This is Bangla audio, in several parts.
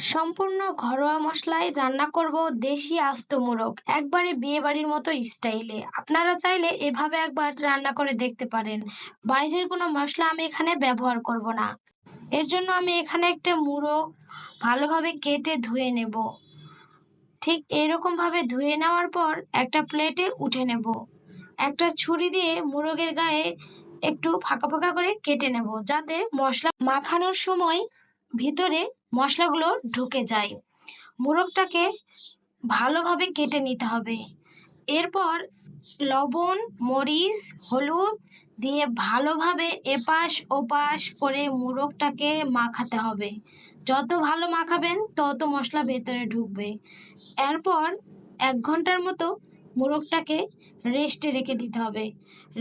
সম্পূর্ণ ঘরোয়া মশলায় রান্না করব দেশি আস্ত মোরগ, একবারে বিয়ে বাড়ির মতো স্টাইলে। আপনারা চাইলে এভাবে একবার রান্না করে দেখতে পারেন। বাইরের কোনো মশলা আমি এখানে ব্যবহার করব না। এর জন্য আমি এখানে একটা মোরগ ভালোভাবে কেটে ধুয়ে নেব। ঠিক এরকম ভাবে ধুয়ে নেওয়ার পর একটা প্লেটে উঠে নেব। একটা ছুরি দিয়ে মোরগের গায়ে একটু ফাঁকা ফাঁকা করে কেটে নেব, যাতে মশলা মাখানোর সময় ভিতরে মশলাগুলো ঢুকে যায়। মোরগটাকে ভালোভাবে কেটে নিতে হবে। এরপর লবণ, মরিচ, হলুদ দিয়ে ভালোভাবে এপাশ ওপাশ করে মোরগটাকে মাখাতে হবে। যত ভালো মাখাবেন তত মশলা ভেতরে ঢুকবে। এরপর 1 ঘন্টার মতো মোরগটাকে রেস্টে রেখে দিতে হবে।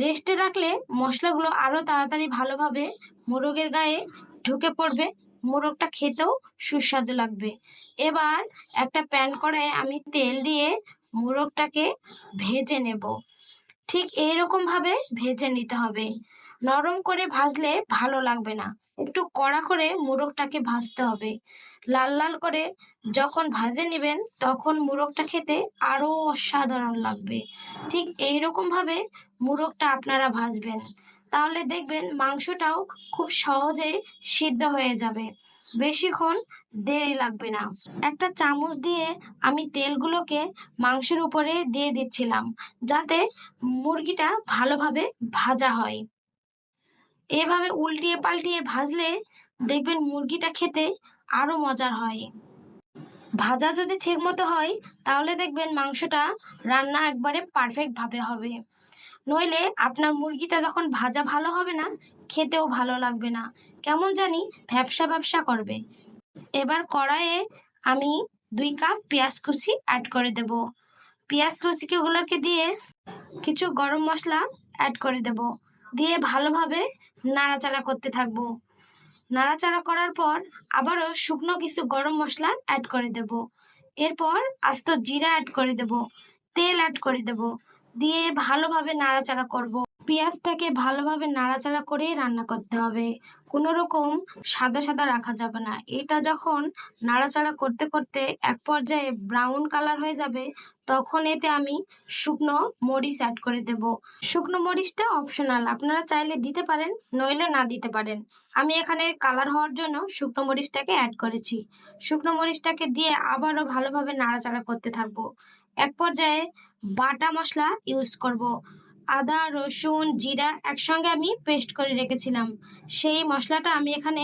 রেস্টে রাখলে মশলাগুলো আরো তাড়াতাড়ি ভালোভাবে মোরগের গায়ে ঢুকে পড়বে, মোরগটা খেতেও সুস্বাদু লাগবে। এবার একটা প্যান কড়াইয়ে আমি তেল দিয়ে মোরগটাকে ভেজে নেব। ঠিক এইরকম ভাবে ভেজে নিতে হবে। নরম করে ভাজলে ভালো লাগবে না, একটু কড়া করে মোরগটাকে ভাজতে হবে। লাল লাল করে যখন ভাজে নেবেন তখন মোরগটা খেতে আরো অসাধারণ লাগবে। ঠিক এইরকম ভাবে মোরগটা আপনারা ভাজবেন, তাহলে দেখবেন মাংসটাও খুব সহজে সিদ্ধ হয়ে যাবে, বেশিক্ষণ দেরি লাগবে না। একটা চামচ দিয়ে আমি তেলগুলোকে মাংসের উপরে দিয়ে দিচ্ছিলাম, যাতে মুরগিটা ভালোভাবে ভাজা হয়। এভাবে উল্টিয়ে পাল্টিয়ে ভাজলে দেখবেন মুরগিটা খেতে আরো মজার হয়। ভাজা যদি ঠিক মতো হয় তাহলে দেখবেন মাংসটা রান্না একবারে পারফেক্ট ভাবে হবে। নইলে আপনার মুরগিটা যখন ভাজা ভালো হবে না, খেতেও ভালো লাগবে না, কেমন জানি ভ্যাপসা ভ্যাপসা করবে। এবার কড়াইয়ে আমি 2 কাপ পেঁয়াজ কুচি অ্যাড করে দেব। পেঁয়াজ কুচিগুলোকে দিয়ে কিছু গরম মশলা অ্যাড করে দেব, দিয়ে ভালোভাবে নাড়াচাড়া করতে থাকবো। নাড়াচাড়া করার পর আবারও শুকনো কিছু গরম মশলা অ্যাড করে দেব। এরপর আস্ত জিরা অ্যাড করে দেব, তেল অ্যাড করে দেব, দিয়ে ভালোভাবে নাড়াচাড়া করব। পেঁয়াজটাকে ভালোভাবে নাড়াচাড়া করে রান্না করতে হবে, কোনো রকম সাদা সাদা রাখা যাবে না। এটা যখন নাড়াচাড়া করতে করতে এক পর্যায়ে ব্রাউন কালার হয়ে যাবে, তখন এতে আমি শুকনো মরিচ অ্যাড করে দেব। শুকনো মরিচটা অপশনাল, আপনারা চাইলে দিতে পারেন, নইলে না দিতে পারেন। আমি এখানে কালার হওয়ার জন্য শুকনো মরিচটাকে অ্যাড করেছি। শুকনো মরিচটাকে দিয়ে আবারও ভালোভাবে নাড়াচাড়া করতে থাকবো। এক পর্যায়ে বাটা মশলা ইউজ করব। আদা, রসুন, জিরা একসঙ্গে আমি পেস্ট করে রেখেছিলাম, সেই মশলাটা আমি এখানে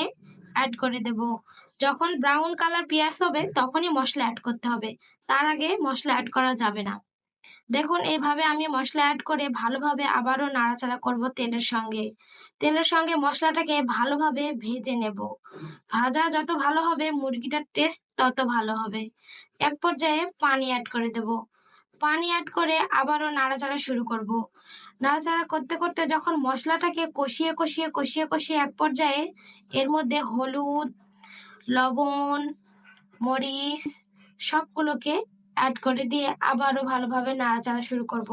অ্যাড করে দেব। যখন ব্রাউন কালার পেঁয়াজ হবে তখনই মশলা অ্যাড করতে হবে, তার আগে মশলা অ্যাড করা যাবে না। দেখুন এইভাবে আমি মশলা অ্যাড করে ভালোভাবে আবারও নাড়াচাড়া করব তেলের সঙ্গে। তেলের সঙ্গে মশলাটাকে ভালোভাবে ভেজে নেব। ভাজা যত ভালো হবে মুরগিটার টেস্ট তত ভালো হবে। এক পর্যায়ে পানি অ্যাড করে দেব। পানি অ্যাড করে আবারও নাড়াচাড়া শুরু করব। নাড়াচাড়া করতে করতে যখন মশলাটাকে কষিয়ে কষিয়ে কষিয়ে কষিয়ে এক পর্যায়ে এর মধ্যে হলুদ, লবণ, মরিচ সবগুলোকে অ্যাড করে দিয়ে আবারও ভালোভাবে নাড়াচাড়া শুরু করব।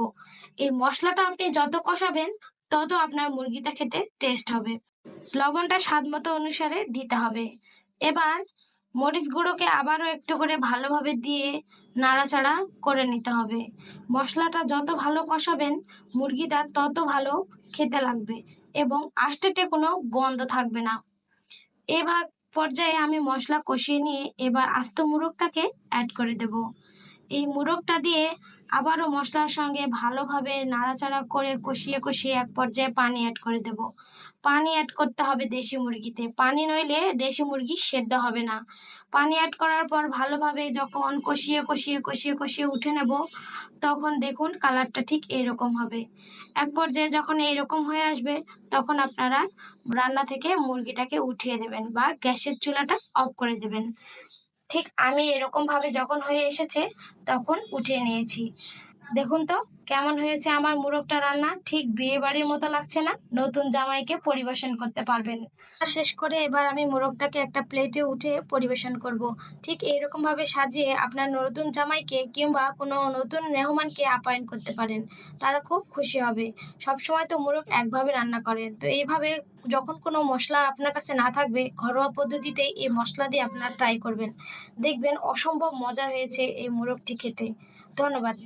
এই মশলাটা আপনি যত কষাবেন তত আপনার মুরগিটা খেতে টেস্ট হবে। লবণটা স্বাদ মতো অনুসারে দিতে হবে। এবার মরিচ গুঁড়োকে আবারও একটু করে ভালোভাবে দিয়ে নাড়াচাড়া করে নিতে হবে। মশলাটা যত ভালো কষাবেন মুরগিটা তত ভালো খেতে লাগবে এবং আস্তেটে কোনো গন্ধ থাকবে না। এবার পর্যায়ে আমি মশলা কষিয়ে নিয়ে এবার আস্ত মোরগটাকে অ্যাড করে দেব। এই মোরগটা দিয়ে আবারও মশলার সঙ্গে ভালোভাবে নাড়াচাড়া করে কষিয়ে কষিয়ে এক পর্যায়ে পানি অ্যাড করে দেব। পানি অ্যাড করতে হবে দেশি মুরগিতে, পানি নইলে দেশি মুরগি সেদ্ধ হবে না। পানি অ্যাড করার পর ভালোভাবে যখন কষিয়ে কষিয়ে কষিয়ে কষিয়ে উঠে নেব, তখন দেখুন কালারটা ঠিক এরকম হবে। এক পর্যায়ে যখন এইরকম হয়ে আসবে তখন আপনারা রান্না থেকে মুরগিটাকে উঠিয়ে দেবেন বা গ্যাসের চুলাটা অফ করে দেবেন। ঠিক আমি এরকম ভাবে যখন হয়ে এসেছে তখন উঠিয়ে নিয়েছি। দেখুন তো কেমন হয়েছে আমার মোরগটা রান্না? ঠিক বিয়ে বাড়ির মতো লাগছে না? নতুন জামাইকে পরিবেশন করতে পারবেন। শেষ করে এবার আমি মোরগটাকে একটা প্লেটে উঠে পরিবেশন করব। ঠিক এইরকম ভাবে সাজিয়ে আপনার নতুন জামাইকে কিংবা কোনো নতুন মেহমানকে আপ্যায়ন করতে পারেন। তারা খুব খুশি হবে। সবসময় তো মোরগ একভাবে রান্না করেন, তো এইভাবে যখন কোনো মশলা আপনার কাছে না থাকবে, ঘরোয়া পদ্ধতিতে এই মশলা দিয়ে আপনারা ট্রাই করবেন। দেখবেন অসম্ভব মজার হয়েছে এই মোরগটি খেতে। ধন্যবাদ।